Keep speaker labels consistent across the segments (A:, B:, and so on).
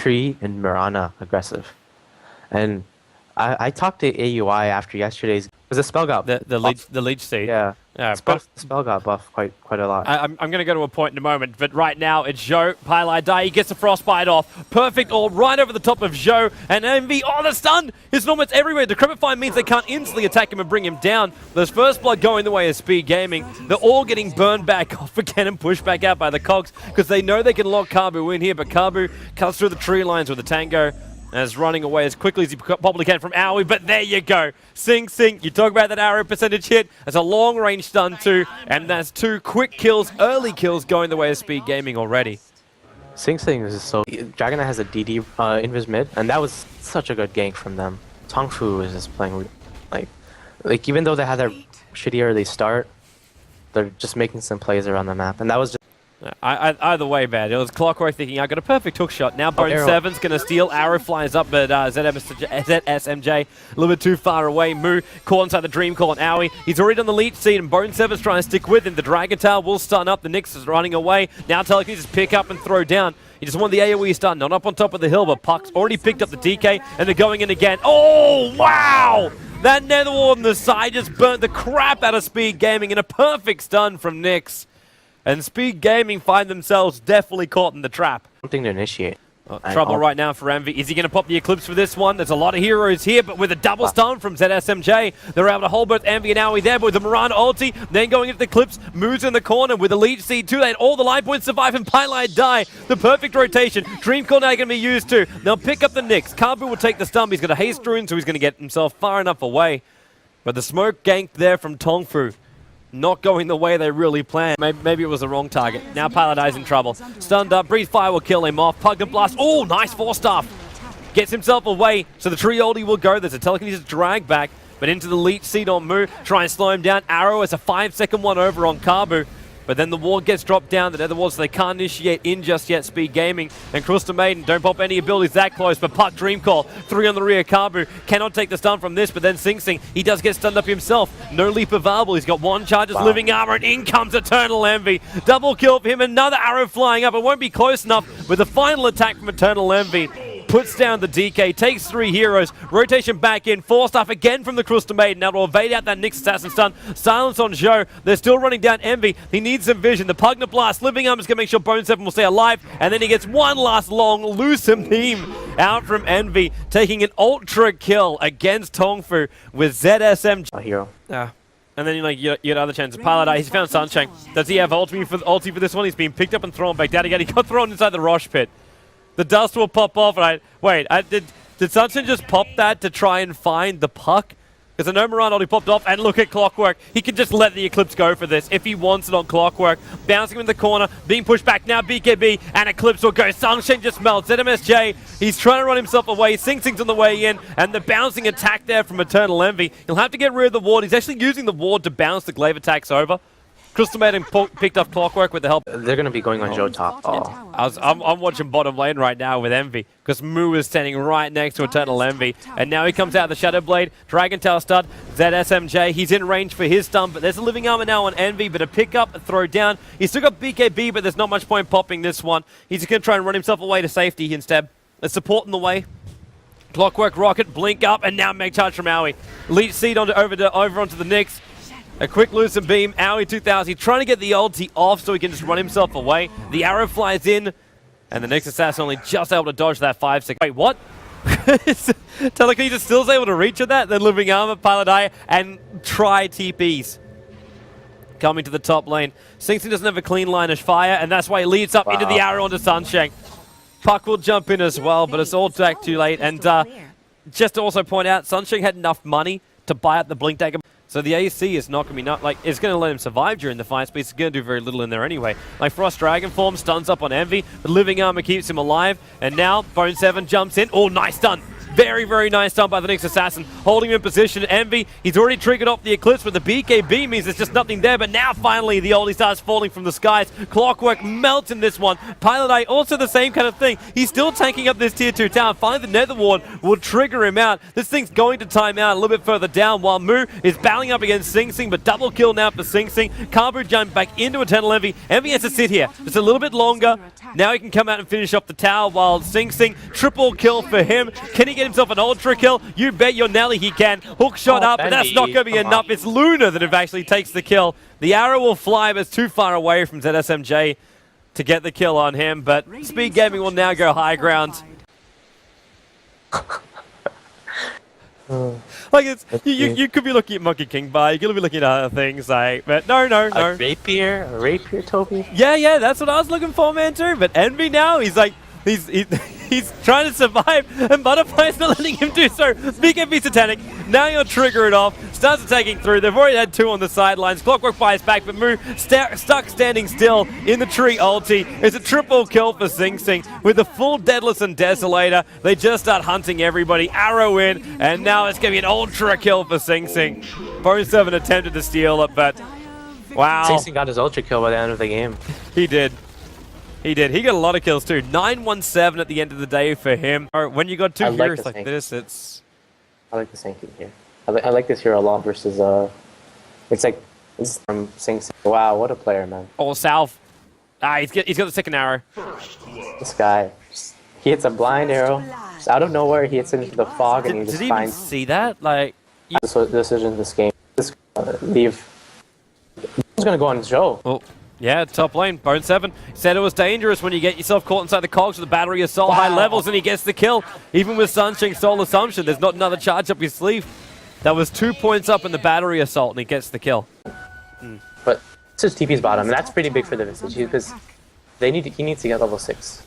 A: Tree and Mirana aggressive. And I talked to AUI after yesterday's. Was the spell got
B: the leech seed?
A: Yeah. Spell got buffed quite a lot.
B: I'm going to go to a point in a moment, but right now it's Zhou. HighLights die. He gets the frostbite off. Perfect all right over the top of Zhou. And Envy, oh, the stun! His almost everywhere. Decrepify means they can't instantly attack him and bring him down. There's first blood going the way of Speed Gaming. They're all getting burned back off again and pushed back out by the cogs because they know they can lock Kabu in here, but Kabu cuts through the tree lines with the tango. And is running away as quickly as he probably can from Aoi, but there you go. Sing Sing, you talk about that arrow percentage hit. That's a long range stun too, and that's 2 quick kills, early kills going the way of Speed Gaming already.
A: Sing Sing is so... Dragon has a DD invis mid, and that was such a good gank from them. Tongfu is just playing like even though they had their shitty early start, they're just making some plays around the map, and that was just...
B: Either way, man. It was Clockwork thinking, I got a perfect hook shot. Now Bone 7's going to steal. Arrow flies up, but ZSMJ a little bit too far away. Mu caught inside the Dream Call on Aoi. He's already on the leech seed, and Bone 7's trying to stick with him. The Dragon Tail will stun up. The Nyx is running away. Now Telekinesis pick up and throw down. He just wanted the AoE stun, not up on top of the hill, but Puck's already picked up the DK, and they're going in again. Oh, wow! That Nether Ward on the side just burnt the crap out of Speed Gaming, and a perfect stun from Nyx. And Speed Gaming find themselves definitely caught in the trap.
A: Something to initiate.
B: Trouble right now for Envy. Is he going to pop the Eclipse for this one? There's a lot of heroes here, but with a double stun from ZSMJ, they're able to hold both Envy and Aoi there, but with the Mirana ulti, then going into the Eclipse, moves in the corner with the leech seed too late. All the life points survive and HighLights die. The perfect rotation. Dream Call now going to be used too. They'll pick up the Nyx. Kabu will take the stun. He's got a haste rune, so he's going to get himself far enough away. But the smoke ganked there from Tongfu. Not going the way they really planned. Maybe it was the wrong target. Now Paladai's in trouble. Stunned up. Breeze Fire will kill him off. Pug and Blast. Oh, nice 4-staff. Gets himself away. So the tree oldie will go. There's a Telekinesis drag back. But into the leech seed on Mu. Try and slow him down. Arrow is a 5-second one over on Kabu. But then the ward gets dropped down. The Nether Ward, so they can't initiate in just yet. Speed Gaming and Crystal Maiden don't pop any abilities that close. But Puck Dream Call, 3 on the rear. Kabu cannot take the stun from this, but then Sing Sing, he does get stunned up himself. No leap available. He's got 1 charge's living armor, and in comes Eternal Envy. Double kill for him. Another arrow flying up. It won't be close enough with the final attack from Eternal Envy. Puts down the DK, takes 3 heroes, rotation back in, 4-staff again from the Crystal Maiden. Now to evade out that Nyx Assassin stun. Silence on Zhou. They're still running down Envy. He needs some vision. The Pugna Blast, Living Arm is going to make sure Bone 7 will stay alive. And then he gets one last long Lucem beam out from Envy, taking an ultra kill against Tongfu with ZSM.
A: A hero.
B: And then you had other chances. Paladai, he's found Sunshine. Does he have ulti for this one? He's been picked up and thrown back down again. He got thrown inside the Rosh pit. The dust will pop off, and did Sunshine just pop that to try and find the puck? Because I know Moran already popped off, and look at Clockwork. He can just let the Eclipse go for this if he wants it on Clockwork. Bouncing him in the corner, being pushed back now, BKB, and Eclipse will go. Sunshine just melts. ZMSJ, he's trying to run himself away. Sing Sing's on the way in, and the bouncing attack there from Eternal Envy. He'll have to get rid of the ward. He's actually using the ward to bounce the glaive attacks over. Crystal Maiden picked up Clockwork with the help.
A: They're going to be going on Zhou top.
B: I'm watching bottom lane right now with Envy because Mu is standing right next to Eternal Envy. And now he comes out of the Shadow Blade. Dragon Tail stud. ZSMJ. He's in range for his stun, but there's a living armor now on Envy. But a pick up, a throw down. He's still got BKB, but there's not much point popping this one. He's just going to try and run himself away to safety instead. There's support in the way. Clockwork Rocket, blink up, and now Meg Charge from Aoi. Leech Seed over onto the Nyx. A quick Lucent Beam, Aoi 2000, he's trying to get the ulti off so he can just run himself away. The arrow flies in, and the Nyx Assassin only just able to dodge that 5-6. Wait, what? Telekinesis still able to reach at that, then Living Armor, Paladai, and try TPs. Coming to the top lane. Sing Sing doesn't have a clean line of fire, and that's why he leads up into the arrow onto Sunshine. Puck will jump in as well, but it's all back too late. And just to also point out, Sunshine had enough money to buy out the Blink Dagger. So the AC is not going to be it's going to let him survive during the fights, but it's going to do very little in there anyway. Like Frost Dragon form stuns up on Envy, but Living Armor keeps him alive, and now Bone 7 jumps in. Oh, nice stun. Very, very nice done by the Nyx Assassin, holding him in position. Envy, he's already triggered off the Eclipse, but the BKB means there's just nothing there. But now finally the oldie starts falling from the skies. Clockwork melts in this one. Pilot Eye also the same kind of thing. He's still tanking up this tier 2 tower. Finally the Nether Ward will trigger him out. This thing's going to time out a little bit further down while Moo is battling up against Sing Sing, but double kill now for Sing Sing. Kabu jumped back into Eternal Envy. Envy has to sit here just a little bit longer. Now he can come out and finish off the tower while Sing Sing, triple kill for him. Can he get himself an ultra kill? You bet your Nelly he can. Hook shot up, but that's not going to be enough. It's Luna that eventually takes the kill. The arrow will fly, but it's too far away from ZSMJ to get the kill on him. But Speed Gaming will now go high ground. Like it's you could be looking at Monkey King Bar, you could be looking at other things, like, but no.
A: A rapier, Toby.
B: Yeah, that's what I was looking for, man, too. But Envy now, he's like, he's trying to survive, and Butterfly's not letting him do so. BKB Satanic, now you'll trigger it off. Starts attacking through. They've already had 2 on the sidelines. Clockwork fires back, but Moo stuck standing still in the tree ulti. It's a triple kill for Sing Sing with the full Deadless and Desolator. They just start hunting everybody. Arrow in, and now it's going to be an ultra kill for Sing Sing. Bone 7 attempted to steal it, but wow.
A: Sing Sing got his ultra kill by the end of the game.
B: He did. He got a lot of kills too. 9-1-7 at the end of the day for him. When you got 2 heroes like this, it's...
A: I like the Sing Sing here. I like this hero a lot versus, it's like, this is from Sing Sing. Wow, what a player, man.
B: Oh, South. He's got the second arrow.
A: This guy, he hits a blind arrow. Just out of nowhere, he hits into the fog, and he just
B: finds... Did he even see that? Like...
A: The decision in this game. Leave. Who's going to go on the show?
B: Oh. Yeah, top lane, Bone 7 said it was dangerous when you get yourself caught inside the cogs with the battery assault high levels, and he gets the kill. Even with Sunshine Soul Assumption, there's not another charge up his sleeve. That was 2 points up in the battery assault, and he gets the kill.
A: But it's just TP's bottom, and that's pretty big for the Visage, because he needs to get level 6.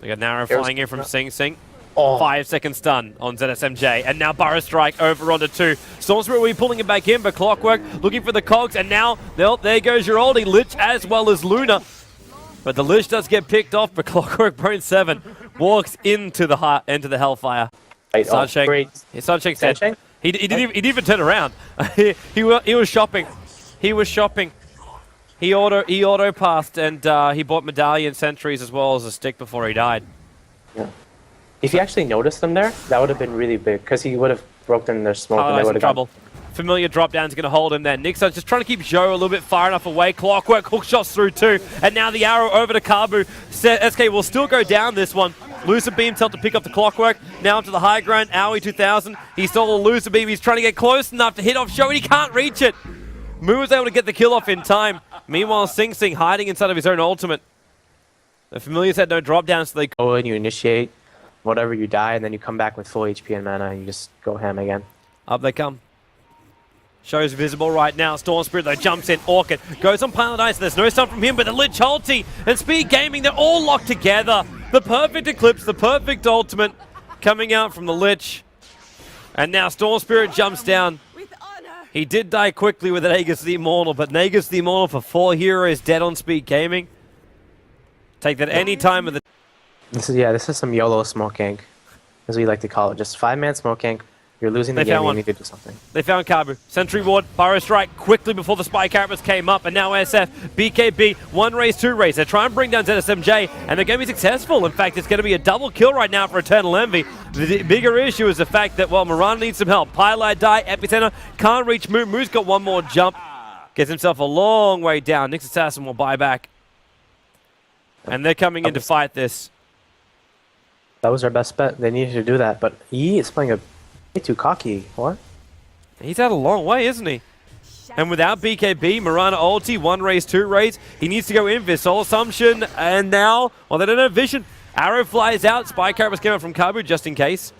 B: We got an arrow flying in from Sing Sing.
A: Oh.
B: 5-second stun on ZSMJ, and now Burrow Strike over onto 2. Storm Spirit will be pulling him back in, but Clockwork looking for the cogs, and now there goes your oldie Lich as well as Luna. But the Lich does get picked off, but Clockwork Bone 7 walks into the Hellfire.
A: Great.
B: Sunshake said he didn't even turn around. he was shopping. He was shopping. He auto passed, and he bought medallion sentries as well as a stick before he died.
A: Yeah. If he actually noticed them there, that would have been really big, because he would have broken their smoke and they would have
B: trouble. Familiar drop down's going to hold him there. Nixon's just trying to keep Joe a little bit far enough away. Clockwork hook shots through 2, and now the arrow over to Kabu. SK will still go down this one. Loser Beam told to pick up the Clockwork. Now up to the high ground. Aoi 2000. He stole the Loser Beam. He's trying to get close enough to hit off Joe, and he can't reach it. Moo was able to get the kill off in time. Meanwhile, Sing Sing hiding inside of his own ultimate. The Familiars had no drop down, so they
A: go and you initiate whatever, you die, and then you come back with full HP and mana, and you just go ham again.
B: Up they come. Show's visible right now. Storm Spirit, though, jumps in. Orchid goes on Pilot Ice. There's no stun from him, but the Lich ulti and Speed Gaming, they're all locked together. The perfect Eclipse, the perfect ultimate coming out from the Lich. And now Storm Spirit jumps down. He did die quickly with Nagus the Immortal, but Nagus the Immortal for 4 heroes dead on Speed Gaming. Take that any time of the...
A: This is some YOLO smoke gank, as we like to call it. Just 5-man smoke gank. You're losing the game, you need to do something.
B: They found Kabu. Sentry Ward, Burrow Strike quickly before the Spy Carapace came up, and now SF, BKB, 1 race, 2 race. They're trying to bring down ZSMJ, and they're going to be successful. In fact, it's going to be a double kill right now for Eternal Envy. The bigger issue is the fact that, well, Mirana needs some help. Pilot die, Epicenter, can't reach Moo. Moo's got 1 more jump. Gets himself a long way down. Nyx Assassin will buy back. And they're coming in to fight this.
A: That was our best bet. They needed to do that, but he is playing a bit too cocky. What?
B: He's had a long way, isn't he? And without BKB, Mirana ulti, 1 race, 2 race, he needs to go in for Soul Assumption, and now, well, they don't have vision. Arrow flies out, Spy Carapace came out from Kabu just in case.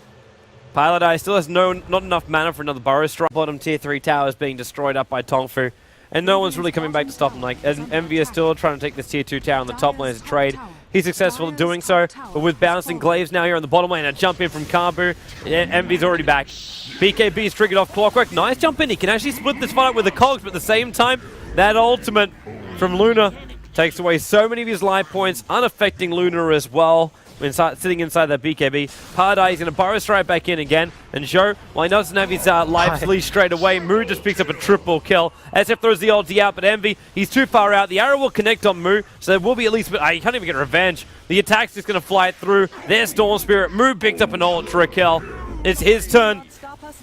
B: Pilot Eye still has not enough mana for another Burrow Strike. Bottom tier 3 towers being destroyed up by Tongfu, and no one's really coming back to stop him. Like, Envy is still trying to take this tier 2 tower on the top lane as a trade. He's successful in doing so, but with bouncing glaives now here on the bottom lane, a jump in from Kabu. Yeah, Envy's already back. BKB's triggered off Clockwork. Nice jump in. He can actually split this fight up with the cogs, but at the same time, that ultimate from Luna takes away so many of his life points, unaffecting Luna as well. sitting inside that BKB. Paradise going to burrow straight back in again. And Zhou, well, he doesn't have his life leash straight away. Mu just picks up a triple kill. SF throws the ulti out, but Envy, he's too far out. The arrow will connect on Mu, so there will be at least... he can't even get revenge. The attack's just going to fly it through. There's Storm Spirit. Mu picked up an ultra kill. It's his turn.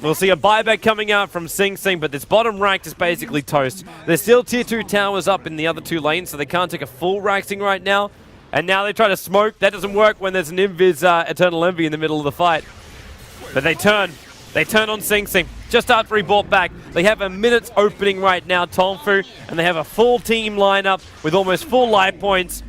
B: We'll see a buyback coming out from Sing Sing, but this bottom rack is basically toast. There's still tier 2 towers up in the other 2 lanes, so they can't take a full raxing right now. And now they try to smoke. That doesn't work when there's an Invis Eternal Envy in the middle of the fight. But they turn. They turn on Sing Sing just after he bought back. They have a minute's opening right now, Tongfu, and they have a full team lineup with almost full life points.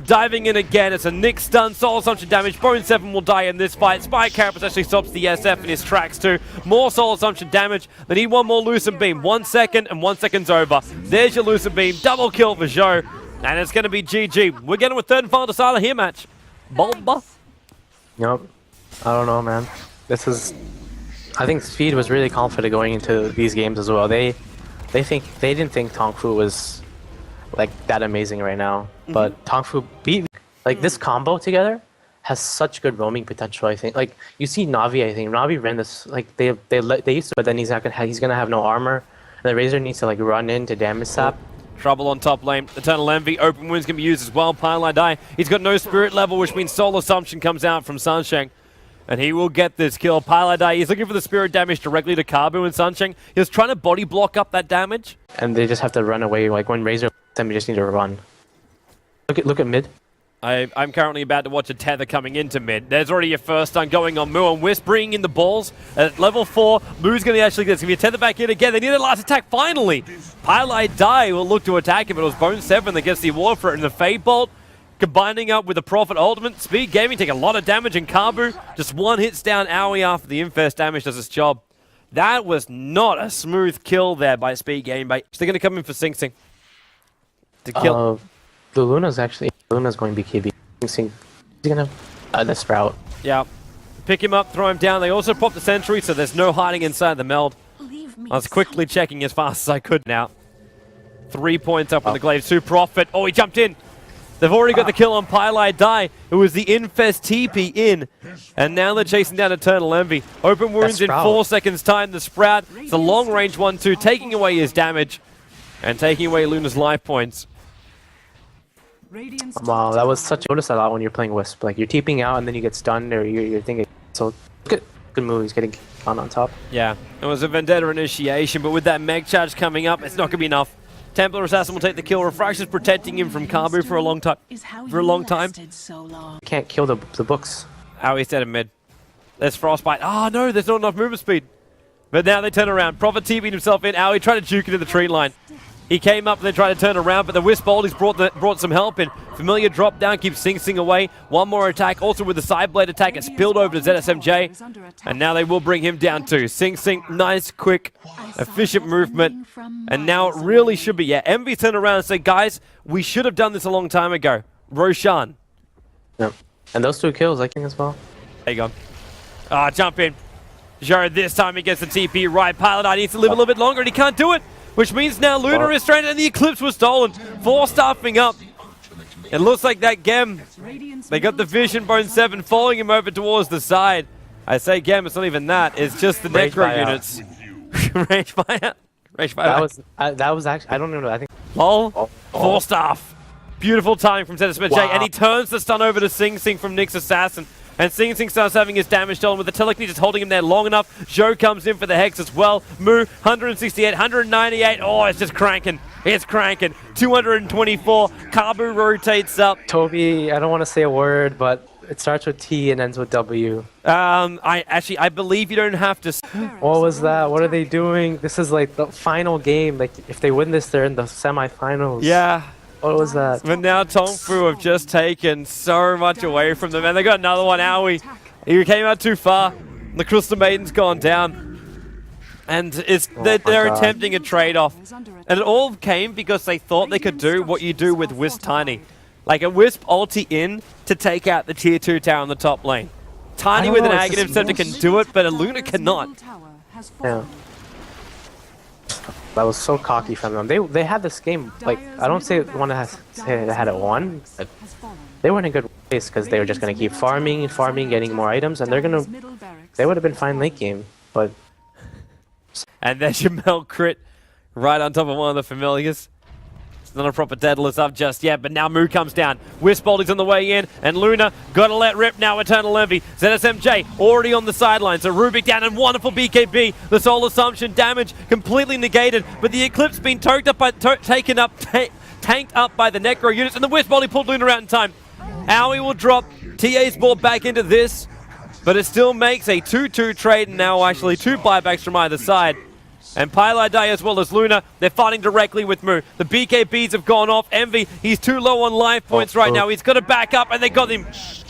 B: Diving in again, it's a Nick stun, soul assumption damage. Bone 7 will die in this fight. Spike Carapace actually stops the SF in his tracks too. More soul assumption damage. They need one more Lucent Beam. 1 second and 1 second's over. There's your Lucent Beam. Double kill for Zhou. And it's going to be GG. We're getting a third and final decider here match. Bulba.
A: Yep. I don't know, man. This is... I think Speed was really confident going into these games as well. They didn't think Tongfu was like that amazing right now. But Tongfu beat... Like, this combo together has such good roaming potential, I think. Like, you see Navi, I think. Navi ran this... Like, they used to... But then he's gonna have no armor. And the Razor needs to, like, run in to damage sap.
B: Trouble on top lane. Eternal Envy. Open Wound's going to be used as well. Pylai Die. He's got no spirit level, which means Soul Assumption comes out from Sunshang. And he will get this kill. Pylai Die, he's looking for the spirit damage directly to Kabu and Sunshang. He was trying to body block up that damage.
A: And they just have to run away. Like, when Razor them, you just need to run. Look at mid.
B: I'm currently about to watch a tether coming into mid. There's already a first stun going on Mu, and Wisp bringing in the balls at level 4. Mu's going to actually get to be a tether back in again. They need a last attack finally. Pylai Die will look to attack him, but it was Bone 7 that gets the award for it. And the Fade Bolt combining up with the Prophet Ultimate. Speed Gaming take a lot of damage, and Kabu just one hits down Aoi after the Infest damage does its job. That was not a smooth kill there by Speed Gaming. They're going to come in for Sing Sing to kill.
A: The Luna's going BKB. He's gonna the Sprout.
B: Yeah. Pick him up, throw him down. They also pop the Sentry, so there's no hiding inside the meld. I was quickly checking as fast as I could now. 3 points up on the Glaive. 2 Prophet. Oh, he jumped in. They've already got the kill on Pylai Die. It was the Infest TP in. And now they're chasing down Eternal Envy. Open Wounds in 4 seconds time. The Sprout, it's a long range 1-2, taking away his damage and taking away Luna's life points.
A: Wow, that was such... Notice a lot when you're playing Wisp. Like, you're TPing out and then you get stunned, or you're thinking... So, good move. He's getting on top.
B: Yeah, it was a Vendetta initiation, but with that Meg charge coming up, it's not going to be enough. Templar Assassin will take the kill. Refraction's protecting him from Kabu for a long time.
A: Can't kill the books.
B: Aui's dead in mid. There's Frostbite. Oh, no, there's not enough movement speed. But now they turn around. Prophet TP'd himself in. Aoi tried to juke into the tree line. He came up and then tried to turn around, but the Wisp Boldies brought some help in. Familiar drop down, keeps Sing Sing away. One more attack, also with the side blade attack, it spilled over to ZSMJ. And now they will bring him down too. Sing Sing, nice, quick, efficient movement. And now it really should be, yeah, Envy turned around and said, guys, we should have done this a long time ago. Roshan.
A: Yep. And those 2 kills, I think, as well.
B: There you go. Ah, jump in. Jared, this time he gets the TP right. Paladin needs to live a little bit longer, and he can't do it. Which means now Luna is stranded and the Eclipse was stolen. 4 staffing up. It looks like that Gem. They got the Vision Bone 7 following him over towards the side. I say Gem, it's not even that. It's just the Necro units. Rage buyout. Rage buyout.
A: That was actually... I don't know. I think...
B: Lol. 4 staff. Beautiful timing from ZSMJ. Wow. And he turns the stun over to Sing Sing from Nick's Assassin. And Sing Sing starts having his damage stolen with the telekinesis holding him there long enough. Zhou comes in for the Hex as well. Mu, 168, 198. Oh, it's just cranking. It's cranking. 224. Kabu rotates up.
A: Toby, I don't want to say a word, but it starts with T and ends with W.
B: I believe you don't have to.
A: What was that? What are they doing? This is like the final game. Like, if they win this, they're in the semifinals.
B: Yeah.
A: What was that?
B: But now Tongfu have just taken so much away from them, and they got another one. Aoi, he came out too far. The Crystal Maiden's gone down, and they're attempting a trade-off, and it all came because they thought they could do what you do with Wisp Tiny, like a Wisp ulti in to take out the tier 2 tower in the top lane. Tiny with an Aghanim Scepter can do it, but a Luna cannot.
A: Yeah. That was so cocky from them. They had this game, like, I don't say one that had it won, but they weren't in good because they were just gonna keep farming, getting more items, and they would have been fine late game. But
B: And there's your Mel crit right on top of one of the familiars. It's not a proper Daedalus up just yet, but now Moo comes down. Wisboldy's on the way in, and Luna gotta let rip now. Eternal Envy. ZSMJ already on the sidelines. So Rubik down and wonderful BKB. The Soul Assumption damage completely negated, but the Eclipse being tanked up by the Necro units, and the Wisboldy pulled Luna out in time. Aoi will drop TA's ball back into this, but it still makes a 2-2 trade, and now actually 2 buybacks from either side. And Pylai as well as Luna, they're fighting directly with Moo. The BKBs have gone off. Envy, he's too low on life points right now. He's got to back up, and they got him.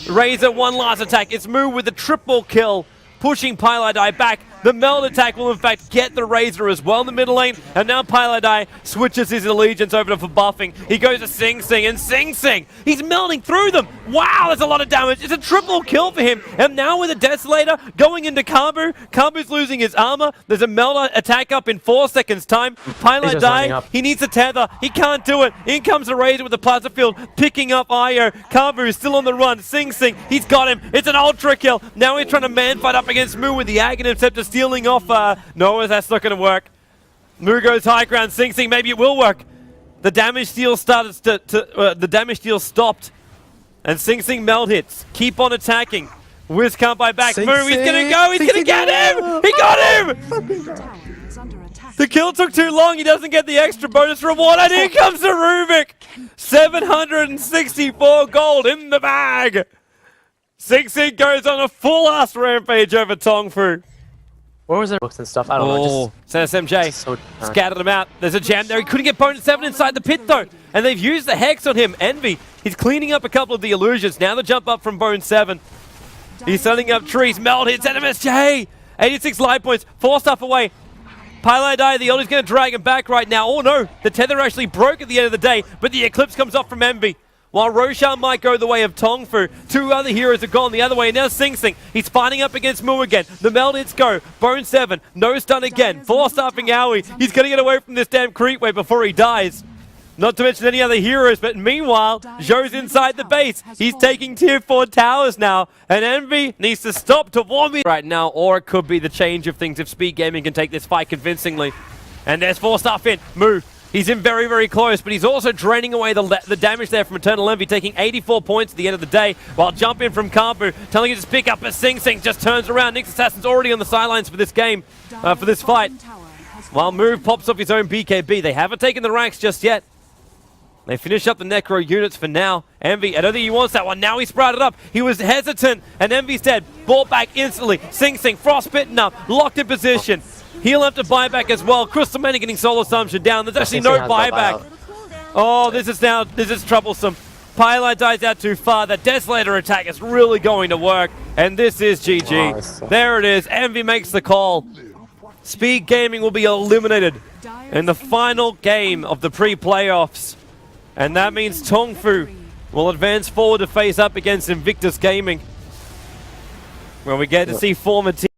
B: Razor, one last attack. It's Moo with a triple kill, pushing Pylai back. The meld attack will in fact get the Razor as well in the middle lane, and now Pylai switches his allegiance over to buffing. He goes to Sing Sing, and Sing Sing, he's melding through them. Wow, that's a lot of damage. It's a triple kill for him, and now with a Desolator going into Kambu, Kambu's losing his armor. There's a meld attack up in 4 seconds time. Pylai, he needs a tether. He can't do it. In comes the Razor with the Plaza Field, picking up Io. Kambu is still on the run. Sing Sing, he's got him. It's an ultra kill. Now he's trying to man fight up against Moo with the Aghanim Scepter stealing off Noah. That's not going to work. Moo goes high ground. Sing Sing, maybe it will work. The damage steal started the damage steal stopped, and Sing Sing meld hits. Keep on attacking. Wiz can't buy back. Moo, he's gonna go. He's gonna get him. He got him. The kill took too long. He doesn't get the extra bonus reward, and here comes the Rubik. 764 gold in the bag. Sing Sing goes on a full-ass rampage over Tongfu.
A: where was their books and stuff? I don't know.
B: Just SMJ scattered him out. There's a jam there. He couldn't get bonus 7 inside the pit though, and they've used the Hex on him. Envy, he's cleaning up a couple of the illusions. Now the jump up from Bone 7. He's setting up trees. Meld hits NMSJ. 86 life points. 4 stuff away. Pylai, the Oldie's going to drag him back right now. Oh no, the tether actually broke at the end of the day, but the Eclipse comes off from Envy. While Rotational might go the way of Tongfu, 2 other heroes have gone the other way. And now Sing Sing, he's fighting up against Moo again. The meld hits go. Bone 7, no stun again. 4-staffing Aoi. He's going to get away from this damn creep wave before he dies. Not to mention any other heroes, but meanwhile, Zhou's inside the base. He's taking tier 4 towers now, and Envy needs to stop to warm me right now, or it could be the change of things if Speed Gaming can take this fight convincingly. And there's 4-staff in. Moo, he's in very, very close, but he's also draining away the damage there from Eternal Envy, taking 84 points at the end of the day, while jump in from Kambu, telling him to pick up, but Sing Sing just turns around. Nyx Assassin's already on the sidelines for this game, for this fight. While Moo pops off his own BKB, they haven't taken the ranks just yet. They finish up the Necro units for now. Envy, I don't think he wants that one. Now he sprouted up. He was hesitant, and Envy's dead. Ball back instantly. Sing Sing, frostbitten up, locked in position. He'll have to buy back as well. Crystal Manny getting Soul Assumption down. There's actually no buyback. Oh, this is troublesome. Pylai dies out too far. That Desolator attack is really going to work, and this is GG. There it is. Envy makes the call. Speed Gaming will be eliminated in the final game of the pre-playoffs. And that means Tongfu will advance forward to face up against Invictus Gaming, where we get to see former team.